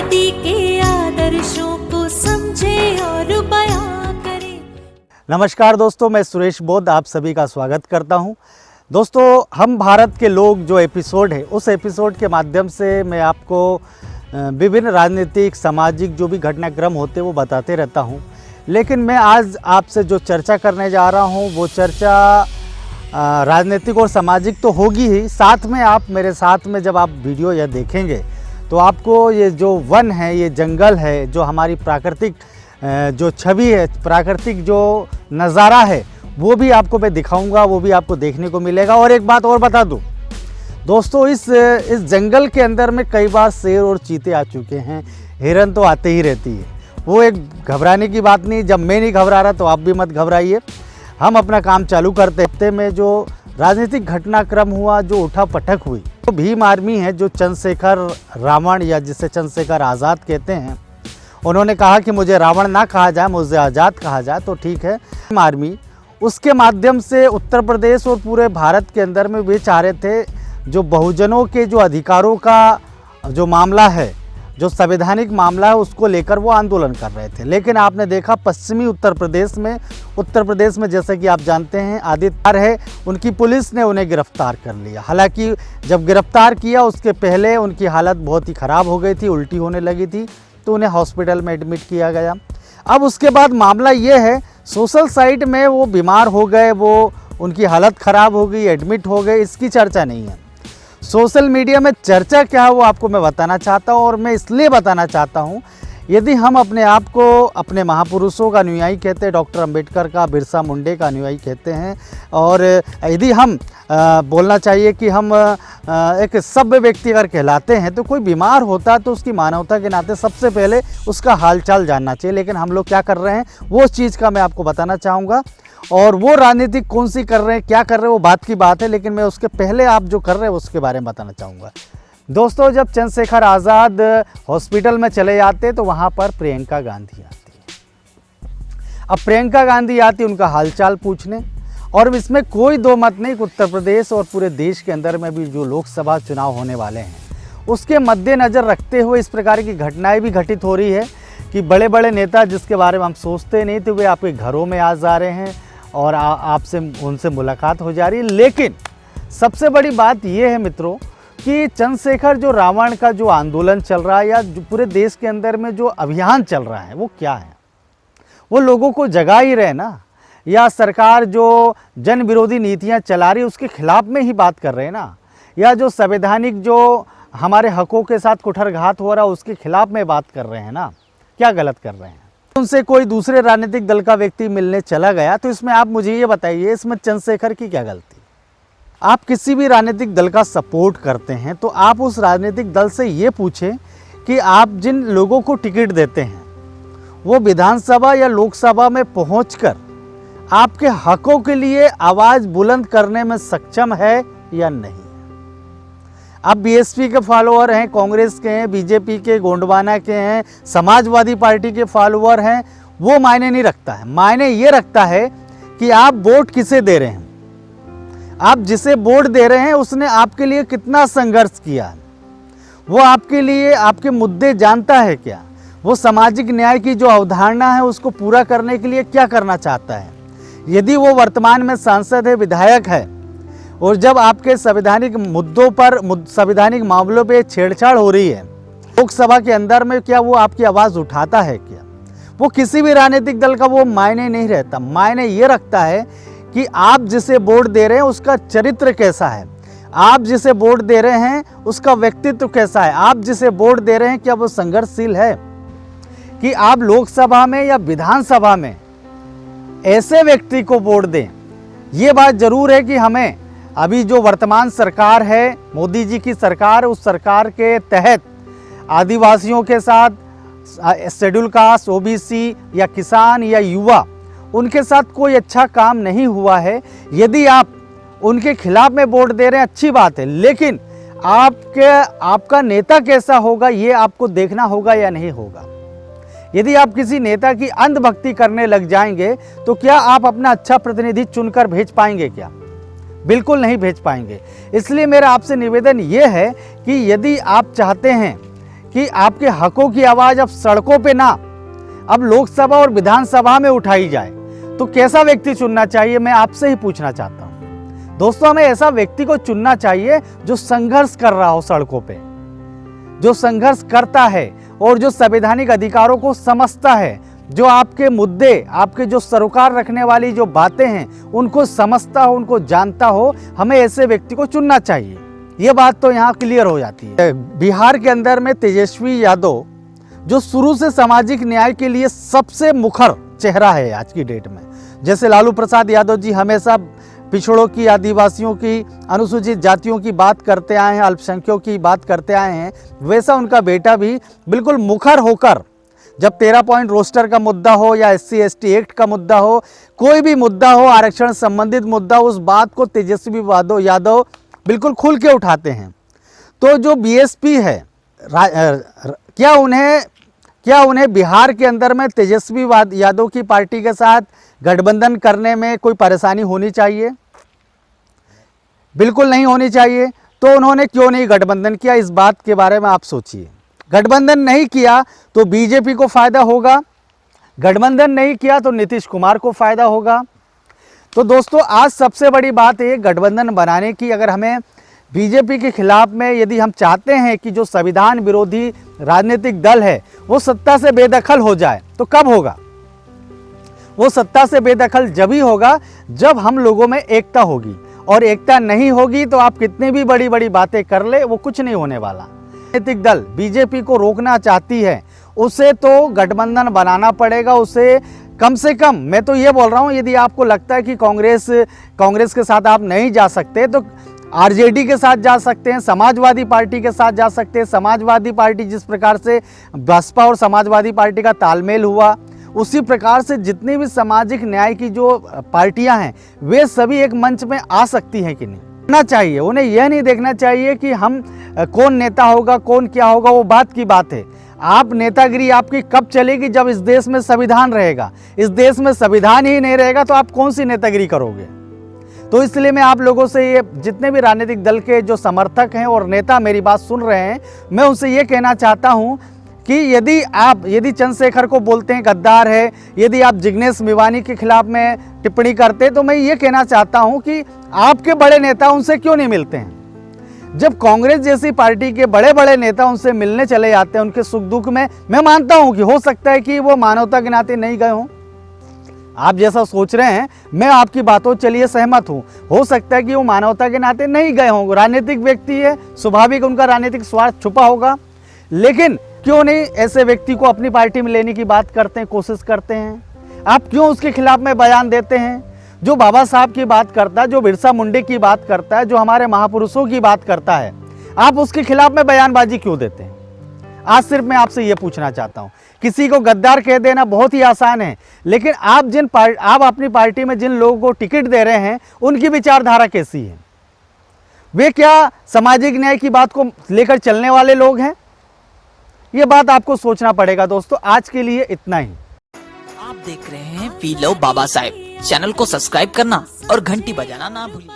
माटी के आदर्शों को समझे और बयां करे। नमस्कार दोस्तों, मैं सुरेश बोध आप सभी का स्वागत करता हूं। दोस्तों, हम भारत के लोग जो एपिसोड है उस एपिसोड के माध्यम से मैं आपको विभिन्न राजनीतिक सामाजिक जो भी घटनाक्रम होते हैं वो बताते रहता हूं। लेकिन मैं आज आपसे जो चर्चा करने जा रहा हूं वो चर्चा राजनीतिक और सामाजिक तो होगी ही, साथ में आप मेरे साथ में जब आप वीडियो यह देखेंगे तो आपको ये जो वन है, ये जंगल है, जो हमारी प्राकृतिक जो छवि है, प्राकृतिक जो नज़ारा है वो भी आपको मैं दिखाऊंगा, वो भी आपको देखने को मिलेगा। और एक बात और बता दूं दोस्तों, इस जंगल के अंदर में कई बार शेर और चीते आ चुके हैं, हिरन तो आते ही रहती है। वो एक घबराने की बात नहीं, जब मैं नहीं घबरा रहा तो आप भी मत घबराइए। हम अपना काम चालू करते हफ्ते में जो राजनीतिक घटनाक्रम हुआ, जो उठापटक हुई, तो भीम आर्मी है जो चंद्रशेखर रावण या जिसे चंद्रशेखर आज़ाद कहते हैं, उन्होंने कहा कि मुझे रावण ना कहा जाए, मुझे आज़ाद कहा जाए, तो ठीक है। भीम आर्मी उसके माध्यम से उत्तर प्रदेश और पूरे भारत के अंदर में वे चाह रहे थे जो बहुजनों के जो अधिकारों का जो मामला है, जो संवैधानिक मामला है, उसको लेकर वो आंदोलन कर रहे थे। लेकिन आपने देखा पश्चिमी उत्तर प्रदेश में जैसे कि आप जानते हैं आदित्य है, उनकी पुलिस ने उन्हें गिरफ्तार कर लिया। हालांकि जब गिरफ्तार किया उसके पहले उनकी हालत बहुत ही ख़राब हो गई थी, उल्टी होने लगी थी, तो उन्हें हॉस्पिटल में एडमिट किया गया। अब उसके बाद मामला ये है, सोशल साइट में वो बीमार हो गए, वो उनकी हालत ख़राब हो गई, एडमिट हो गए, इसकी चर्चा नहीं है। सोशल मीडिया में चर्चा क्या है वो आपको मैं बताना चाहता हूँ, और मैं इसलिए बताना चाहता हूँ, यदि हम अपने आप को अपने महापुरुषों का अनुयायी कहते हैं, डॉक्टर अंबेडकर का, बिरसा मुंडे का अनुयायी कहते हैं, और यदि हम बोलना चाहिए कि हम एक सभ्य व्यक्ति अगर कहलाते हैं, तो कोई बीमार होता है तो उसकी मानवता के नाते सबसे पहले उसका हालचाल जानना चाहिए। लेकिन हम लोग क्या कर रहे हैं वो चीज़ का मैं आपको बताना चाहूँगा, और वो राजनीति कौन सी कर रहे हैं, क्या कर रहे हैं, वो बात की बात है। लेकिन मैं उसके पहले आप जो कर रहे हैं उसके बारे में बताना चाहूँगा। दोस्तों, जब चंद्रशेखर आज़ाद हॉस्पिटल में चले जाते तो वहाँ पर प्रियंका गांधी आती है। अब प्रियंका गांधी आती उनका हालचाल पूछने, और इसमें कोई दो मत नहीं कि उत्तर प्रदेश और पूरे देश के अंदर में भी जो लोकसभा चुनाव होने वाले हैं उसके मद्देनज़र रखते हुए इस प्रकार की घटनाएं भी घटित हो रही है कि बड़े बड़े नेता जिसके बारे में हम सोचते नहीं थे वे आपके घरों में आ जा रहे हैं और आपसे उनसे मुलाकात हो जा रही है। लेकिन सबसे बड़ी बात ये है मित्रों कि चंद्रशेखर जो रावण का जो आंदोलन चल रहा है या जो पूरे देश के अंदर में जो अभियान चल रहा है वो क्या है, वो लोगों को जगा ही रहे ना, या सरकार जो जन विरोधी नीतियां चला रही है उसके खिलाफ में ही बात कर रहे हैं ना, या जो संवैधानिक जो हमारे हकों के साथ कुठारघात हो रहा है उसके खिलाफ में बात कर रहे हैं ना, क्या गलत कर रहे हैं। उनसे कोई दूसरे राजनीतिक दल का व्यक्ति मिलने चला गया तो इसमें आप मुझे ये बताइए इसमें चंद्रशेखर की क्या गलती। आप किसी भी राजनीतिक दल का सपोर्ट करते हैं तो आप उस राजनीतिक दल से ये पूछें कि आप जिन लोगों को टिकट देते हैं वो विधानसभा या लोकसभा में पहुंचकर आपके हकों के लिए आवाज़ बुलंद करने में सक्षम है या नहीं। आप बीएसपी के फॉलोअर हैं, कांग्रेस के हैं, बीजेपी के, गोंडवाना के हैं, समाजवादी पार्टी के फॉलोअर हैं, वो मायने नहीं रखता है। मायने ये रखता है कि आप वोट किसे दे रहे हैं, आप जिसे वोट दे रहे हैं उसने आपके लिए कितना संघर्ष किया, वो आपके लिए आपके मुद्दे जानता है क्या, वो सामाजिक न्याय की जो अवधारणा है उसको पूरा करने के लिए क्या करना चाहता है। यदि वो वर्तमान में सांसद है, विधायक है, और जब आपके संवैधानिक मुद्दों पर, संवैधानिक मामलों पे छेड़छाड़ हो रही है लोकसभा के अंदर में, क्या वो आपकी आवाज़ उठाता है क्या। वो किसी भी राजनीतिक दल का वो मायने नहीं रहता। मायने ये रखता है कि आप जिसे वोट दे रहे हैं उसका चरित्र कैसा है, आप जिसे वोट दे रहे हैं उसका व्यक्तित्व कैसा है, आप जिसे वोट दे रहे हैं क्या वो संघर्षशील है। कि आप लोकसभा में या विधानसभा में ऐसे व्यक्ति को वोट दें। ये बात जरूर है कि हमें अभी जो वर्तमान सरकार है, मोदी जी की सरकार, उस सरकार के तहत आदिवासियों के साथ, शेड्यूल कास्ट, ओबीसी या किसान या युवा, उनके साथ कोई अच्छा काम नहीं हुआ है। यदि आप उनके खिलाफ में वोट दे रहे हैं अच्छी बात है, लेकिन आपका नेता कैसा होगा ये आपको देखना होगा या नहीं होगा। यदि आप किसी नेता की अंधभक्ति करने लग जाएंगे तो क्या आप अपना अच्छा प्रतिनिधि चुनकर भेज पाएंगे क्या? बिल्कुल नहीं भेज पाएंगे। इसलिए मेरा आपसे निवेदन ये है कि यदि आप चाहते हैं कि आपके हकों की आवाज़ अब सड़कों पे ना, अब लोकसभा और विधानसभा में उठाई जाए, तो कैसा व्यक्ति चुनना चाहिए, मैं आपसे ही पूछना चाहता हूँ। दोस्तों, हमें ऐसा व्यक्ति को चुनना चाहिए जो संघर्ष कर रहा हो सड़कों पे, जो संघर्ष करता है और जो संवैधानिक अधिकारों को समझता है, जो आपके मुद्दे, आपके जो सरोकार रखने वाली जो बातें हैं उनको समझता हो, उनको जानता हो। हमें ऐसे व्यक्ति को चुनना चाहिए। ये बात तो यहाँ क्लियर हो जाती है। बिहार के अंदर में तेजस्वी यादव जो शुरू से सामाजिक न्याय के लिए सबसे मुखर चेहरा है आज की डेट में, जैसे लालू प्रसाद यादव जी हमेशा पिछड़ों की, आदिवासियों की, अनुसूचित जातियों की बात करते आए हैं, अल्पसंख्यकों की बात करते आए हैं, वैसा उनका बेटा भी बिल्कुल मुखर होकर जब 13 पॉइंट रोस्टर का मुद्दा हो या SC/ST एक्ट का मुद्दा हो, कोई भी मुद्दा हो, आरक्षण संबंधित मुद्दा, उस बात को तेजस्वी यादव बिल्कुल खुल के उठाते हैं। तो जो BSP है, क्या उन्हें बिहार के अंदर में तेजस्वी यादव की पार्टी के साथ गठबंधन करने में कोई परेशानी होनी चाहिए? बिल्कुल नहीं होनी चाहिए। तो उन्होंने क्यों नहीं गठबंधन किया, इस बात के बारे में आप सोचिए। गठबंधन नहीं किया तो बीजेपी को फायदा होगा, गठबंधन नहीं किया तो नीतीश कुमार को फायदा होगा। तो दोस्तों, आज सबसे बड़ी बात है गठबंधन बनाने की। अगर हमें बीजेपी के खिलाफ में, यदि हम चाहते हैं कि जो संविधान विरोधी राजनीतिक दल है वो सत्ता से बेदखल हो जाए, तो कब होगा? वो सत्ता से बेदखल जब ही होगा जब हम लोगों में एकता होगी, और एकता नहीं होगी तो आप कितनी भी बड़ी बड़ी बातें कर ले, वो कुछ नहीं होने वाला। राजनीतिक दल बीजेपी को रोकना चाहती है, उसे तो गठबंधन बनाना पड़ेगा। उसे कम से कम, मैं तो ये बोल रहा हूँ, यदि आपको लगता है कि कांग्रेस के साथ आप नहीं जा सकते तो RJD के साथ जा सकते हैं, समाजवादी पार्टी के साथ जा सकते हैं। समाजवादी पार्टी जिस प्रकार से बसपा और समाजवादी पार्टी का तालमेल हुआ, उसी प्रकार से जितनी भी सामाजिक न्याय की जो पार्टियां हैं वे सभी एक मंच में आ सकती हैं कि नहीं, ना चाहिए। उन्हें यह नहीं देखना चाहिए कि हम कौन नेता होगा, कौन क्या होगा, वो बात की बात है। आप नेतागिरी आपकी कब चलेगी? जब इस देश में संविधान रहेगा। इस देश में संविधान ही नहीं रहेगा तो आप कौन सी नेतागिरी करोगे? तो इसलिए मैं आप लोगों से, ये जितने भी राजनीतिक दल के जो समर्थक हैं और नेता मेरी बात सुन रहे हैं, मैं उनसे ये कहना चाहता हूं कि यदि चंद्रशेखर को बोलते हैं गद्दार है, यदि आप जिग्नेश मेवानी के खिलाफ में टिप्पणी करते, तो मैं ये कहना चाहता हूं कि आपके बड़े नेता उनसे क्यों नहीं मिलते हैं? जब कांग्रेस जैसी पार्टी के बड़े बड़े नेता उनसे मिलने चले जाते हैं उनके सुख दुख में, मैं मानता हूं कि हो सकता है कि वो मानवता के नाते नहीं गए हों। आप जैसा सोच रहे हैं, मैं आपकी बातों चलिए सहमत हूं। हो सकता है कि वो मानवता के नाते नहीं गए हों, राजनीतिक व्यक्ति है, स्वाभाविक उनका राजनीतिक स्वार्थ छुपा होगा। लेकिन क्यों नहीं ऐसे व्यक्ति को अपनी पार्टी में लेने की बात करते हैं, कोशिश करते हैं? आप क्यों उसके खिलाफ में बयान देते हैं? जो बाबा साहब की बात करता है, जो बिरसा मुंडे की बात करता है, जो हमारे महापुरुषों की बात करता है, आप उसके खिलाफ में बयानबाजी क्यों देते हैं? आज सिर्फ मैं आपसे ये पूछना चाहता हूँ। किसी को गद्दार कह देना बहुत ही आसान है, लेकिन आप अपनी पार्टी में जिन लोगों को टिकट दे रहे हैं उनकी विचारधारा कैसी है? वे क्या सामाजिक न्याय की बात को लेकर चलने वाले लोग हैं? ये बात आपको सोचना पड़ेगा। दोस्तों, आज के लिए इतना ही। आप देख रहे हैं we love Baba Saheb. Channel को सब्सक्राइब करना और घंटी बजाना ना भूलिए।